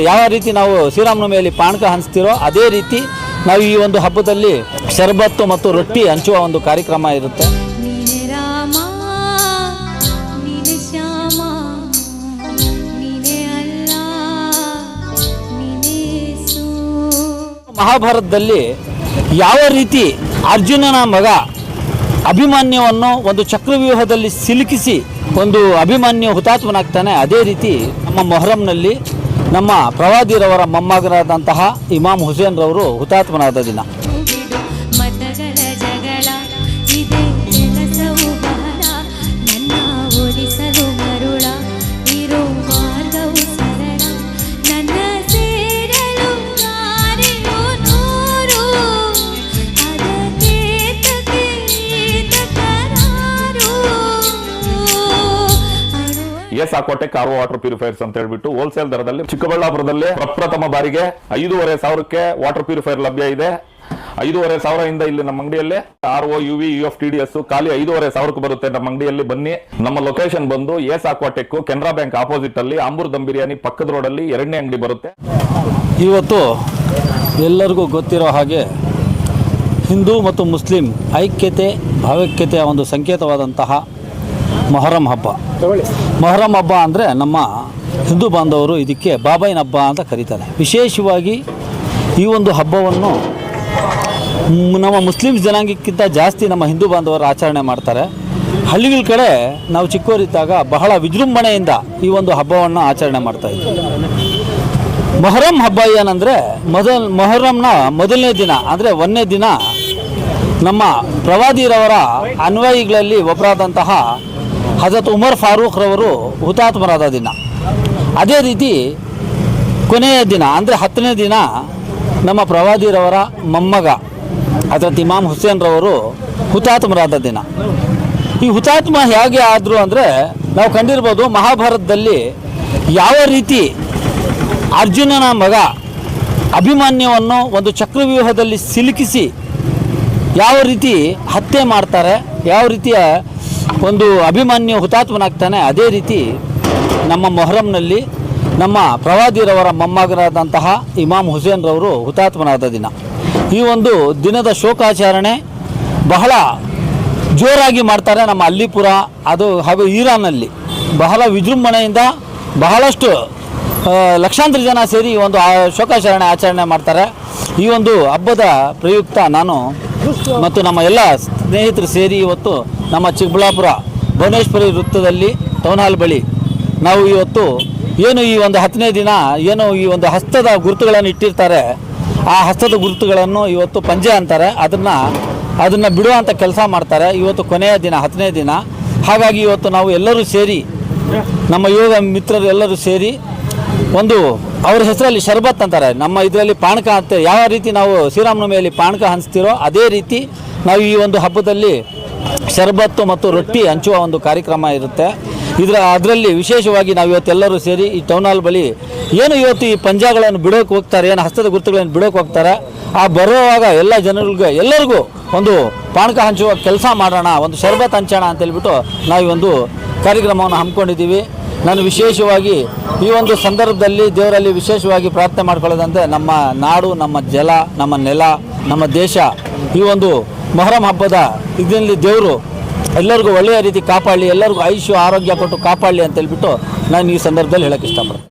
ಯಾವ ರೀತಿ ನಾವು ಶ್ರೀರಾಮನವಮಿಯಲ್ಲಿ ಪಾನಕ ಹಂಚ್ತಿರೋ ಅದೇ ರೀತಿ ನಾವು ಈ ಒಂದು ಹಬ್ಬದಲ್ಲಿ ಶರಬತ್ತು ಮತ್ತು ರೊಟ್ಟಿ ಹಂಚುವ ಒಂದು ಕಾರ್ಯಕ್ರಮ ಇರುತ್ತೆ. ಮಹಾಭಾರತದಲ್ಲಿ ಯಾವ ರೀತಿ ಅರ್ಜುನನ ಮಗ ಅಭಿಮನ್ಯುವನ್ನು ಒಂದು ಚಕ್ರವ್ಯೂಹದಲ್ಲಿ ಸಿಲುಕಿಸಿ ಒಂದು ಅಭಿಮನ್ಯು ಹುತಾತ್ಮನಾಗ್ತಾನೆ, ಅದೇ ರೀತಿ ನಮ್ಮ ಮೊಹರಂನಲ್ಲಿ ನಮ್ಮ ಪ್ರವಾದಿರವರ ಮೊಮ್ಮಗರಾದಂತಹ ಇಮಾಮ್ ಹುಸೇನ್ ರವರು ಹುತಾತ್ಮನಾದ ದಿನ. S Aquatech R water purifiers ಅಂತ ಹೇಳ್ಬಿಟ್ಟು ಹೋಲ್ಸೇಲ್ ದರದಲ್ಲಿ ಚಿಕ್ಕಬಳ್ಳಾಪುರದಲ್ಲಿ ಪ್ರಪ್ರಥಮ ಬಾರಿಗೆ 5,500 ವಾಟರ್ ಪ್ಯೂರಿಫೈರ್ ಲಭ್ಯ ಇದೆ. 5,500 ಇಂದ ಇಲ್ಲಿ ನಮ್ಮ ಅಂಗಡಿಯಲ್ಲಿ RO UV UF TDS ಖಾಲಿ 5,500 ಬರುತ್ತೆ. ನಮ್ಮ ಅಂಗಡಿಯಲ್ಲಿ ಬನ್ನಿ. ನಮ್ಮ ಲೊಕೇಶನ್ ಬಂದು S Aquatech Canara bank opposite ಅಲ್ಲಿ ಆಂಬೂರ್ ದಮ್ ಬಿರಿಯಾನಿ ಪಕ್ಕದ ರೋಡಲ್ಲಿ 2ನೇ ಅಂಗಡಿ ಬರುತ್ತೆ. ಇವತ್ತು ಎಲ್ಲರಿಗೂ ಗೊತ್ತಿರೋ ಹಾಗೆ ಹಿಂದೂ ಮತ್ತು ಮುಸ್ಲಿಂ ಐಕ್ಯತೆ ಭಾವೈಕ್ಯತೆಯ ಒಂದು ಸಂಕೇತವಾದಂತಹ ಮೊಹರಂ ಹಬ್ಬ. ಮೊಹರಂ ಹಬ್ಬ ಅಂದರೆ ನಮ್ಮ ಹಿಂದೂ ಬಾಂಧವರು ಇದಕ್ಕೆ ಬಾಬಾಯಿನ ಹಬ್ಬ ಅಂತ ಕರೀತಾರೆ. ವಿಶೇಷವಾಗಿ ಈ ಒಂದು ಹಬ್ಬವನ್ನು ನಮ್ಮ ಮುಸ್ಲಿಂ ಜನಾಂಗಕ್ಕಿಂತ ಜಾಸ್ತಿ ನಮ್ಮ ಹಿಂದೂ ಬಾಂಧವರು ಆಚರಣೆ ಮಾಡ್ತಾರೆ. ಹಳ್ಳಿಗಳ ಕಡೆ ನಾವು ಚಿಕ್ಕವರಿದ್ದಾಗ ಬಹಳ ವಿಜೃಂಭಣೆಯಿಂದ ಈ ಒಂದು ಹಬ್ಬವನ್ನು ಆಚರಣೆ ಮಾಡ್ತಾಯಿದ್ವಿ. ಮೊಹರಂ ಹಬ್ಬ ಏನಂದರೆ ಮೊಹರಂನ ಮೊದಲನೇ ದಿನ ಅಂದರೆ 1ನೇ ದಿನ ನಮ್ಮ ಪ್ರವಾದಿರವರ ಅನ್ವಯಿಗಳಲ್ಲಿ ಒಬ್ಬರಾದಂತಹ ಹಜರತ್ ಉಮರ್ ಫಾರೂಕ್ ರವರು ಹುತಾತ್ಮರಾದ ದಿನ. ಅದೇ ರೀತಿ ಕೊನೆಯ ದಿನ ಅಂದರೆ 10ನೇ ದಿನ ನಮ್ಮ ಪ್ರವಾದಿರವರ ಮೊಮ್ಮಗ ಹಜರತ್ ಇಮಾಮ್ ಹುಸೇನ್ ರವರು ಹುತಾತ್ಮರಾದ ದಿನ. ಈ ಹುತಾತ್ಮ ಹೇಗೆ ಆದರು ಅಂದರೆ ನಾವು ಕಂಡಿರ್ಬೋದು ಮಹಾಭಾರತದಲ್ಲಿ ಯಾವ ರೀತಿ ಅರ್ಜುನನ ಮಗ ಅಭಿಮನ್ಯುವನ್ನು ಒಂದು ಚಕ್ರವ್ಯೂಹದಲ್ಲಿ ಸಿಲುಕಿಸಿ ಯಾವ ರೀತಿ ಹತ್ಯೆ ಮಾಡ್ತಾರೆ, ಯಾವ ರೀತಿಯ ಒಂದು ಅಭಿಮನ್ಯು ಹುತಾತ್ಮನಾಗ್ತಾನೆ, ಅದೇ ರೀತಿ ನಮ್ಮ ಮೊಹರಂನಲ್ಲಿ ನಮ್ಮ ಪ್ರವಾದಿರವರ ಮೊಮ್ಮಗರಾದಂತಹ ಇಮಾಮ್ ಹುಸೇನ್ ರವರು ಹುತಾತ್ಮನಾದ ದಿನ. ಈ ಒಂದು ದಿನದ ಶೋಕಾಚರಣೆ ಬಹಳ ಜೋರಾಗಿ ಮಾಡ್ತಾರೆ ನಮ್ಮ ಅಲ್ಲಿಪುರ ಅದು ಹಾಗೂ ಇರಾನ್ನಲ್ಲಿ ಬಹಳ ವಿಜೃಂಭಣೆಯಿಂದ ಬಹಳಷ್ಟು ಲಕ್ಷಾಂತರ ಜನ ಸೇರಿ ಈ ಒಂದು ಶೋಕಾಚರಣೆ ಆಚರಣೆ ಮಾಡ್ತಾರೆ. ಈ ಒಂದು ಹಬ್ಬದ ಪ್ರಯುಕ್ತ ನಾನು ಮತ್ತು ನಮ್ಮ ಎಲ್ಲ ಸ್ನೇಹಿತರು ಸೇರಿ ಇವತ್ತು ನಮ್ಮ ಚಿಕ್ಕಬಳ್ಳಾಪುರ ಭುವನೇಶ್ವರಿ ವೃತ್ತದಲ್ಲಿ ಟೌನ್ ಹಾಲ್ ಬಳಿ ನಾವು ಇವತ್ತು ಏನು ಈ ಒಂದು 10ನೇ ದಿನ ಏನು ಈ ಒಂದು ಹಸ್ತದ ಗುರುತುಗಳನ್ನು ಇಟ್ಟಿರ್ತಾರೆ, ಆ ಹಸ್ತದ ಗುರುತುಗಳನ್ನು ಇವತ್ತು ಪಂಜೆ ಅಂತಾರೆ, ಅದನ್ನು ಬಿಡುವಂಥ ಕೆಲಸ ಮಾಡ್ತಾರೆ. ಇವತ್ತು ಕೊನೆಯ ದಿನ 10ನೇ ದಿನ. ಹಾಗಾಗಿ ಇವತ್ತು ನಾವು ಎಲ್ಲರೂ ಸೇರಿ ನಮ್ಮ ಯೋಗ ಮಿತ್ರರು ಎಲ್ಲರೂ ಸೇರಿ ಒಂದು ಅವ್ರ ಹೆಸರಲ್ಲಿ ಶರಬತ್ ಅಂತಾರೆ, ನಮ್ಮ ಇದರಲ್ಲಿ ಪಾನಕ ಅಂತ ಯಾವ ರೀತಿ ನಾವು ಶ್ರೀರಾಮನವಮಿಯಲ್ಲಿ ಪಾನಕ ಹಂಚ್ತಿರೋ ಅದೇ ರೀತಿ ನಾವು ಈ ಒಂದು ಹಬ್ಬದಲ್ಲಿ ಶರಬತ್ತು ಮತ್ತು ರೊಟ್ಟಿ ಹಂಚುವ ಒಂದು ಕಾರ್ಯಕ್ರಮ ಇರುತ್ತೆ. ಅದರಲ್ಲಿ ವಿಶೇಷವಾಗಿ ನಾವು ಇವತ್ತೆಲ್ಲರೂ ಸೇರಿ ಈ ಟೌನ್ ಹಾಲ್ ಬಳಿ ಏನು ಇವತ್ತು ಈ ಪಂಜಾಗಳನ್ನು ಬಿಡೋಕೆ ಹೋಗ್ತಾರೆ, ಏನು ಹಸ್ತದ ಗುರುತುಗಳನ್ನು ಬಿಡೋಕೆ ಹೋಗ್ತಾರೆ, ಆ ಬರುವಾಗ ಎಲ್ಲ ಜನರಿಗೆ ಎಲ್ಲರಿಗೂ ಒಂದು ಪಾನಕ ಹಂಚುವ ಕೆಲಸ ಮಾಡೋಣ, ಒಂದು ಶರಬತ್ ಹಂಚೋಣ ಅಂತೇಳ್ಬಿಟ್ಟು ನಾವು ಈ ಒಂದು ಕಾರ್ಯಕ್ರಮವನ್ನು ಹಮ್ಮಿಕೊಂಡಿದ್ದೀವಿ. ನಾನು ವಿಶೇಷವಾಗಿ ಈ ಒಂದು ಸಂದರ್ಭದಲ್ಲಿ ದೇವರಲ್ಲಿ ವಿಶೇಷವಾಗಿ ಪ್ರಾರ್ಥನೆ ಮಾಡ್ಕೊಳ್ಳೋದಂದರೆ ನಮ್ಮ ನಾಡು, ನಮ್ಮ ಜಲ, ನಮ್ಮ ನೆಲ, ನಮ್ಮ ದೇಶ ಈ ಒಂದು ಮೊಹರಂ ಹಬ್ಬದ ಇದರಲ್ಲಿ ದೇವರು ಎಲ್ಲರಿಗೂ ಒಳ್ಳೆಯ ರೀತಿ ಕಾಪಾಡಲಿ, ಎಲ್ಲರಿಗೂ ಆಯುಷ್ಯ ಆರೋಗ್ಯ ಕೊಟ್ಟು ಕಾಪಾಡಲಿ ಅಂತೇಳ್ಬಿಟ್ಟು ನಾನು ಈ ಸಂದರ್ಭದಲ್ಲಿ ಹೇಳೋಕ್ಕೆ ಇಷ್ಟಪಡ್ತೀನಿ.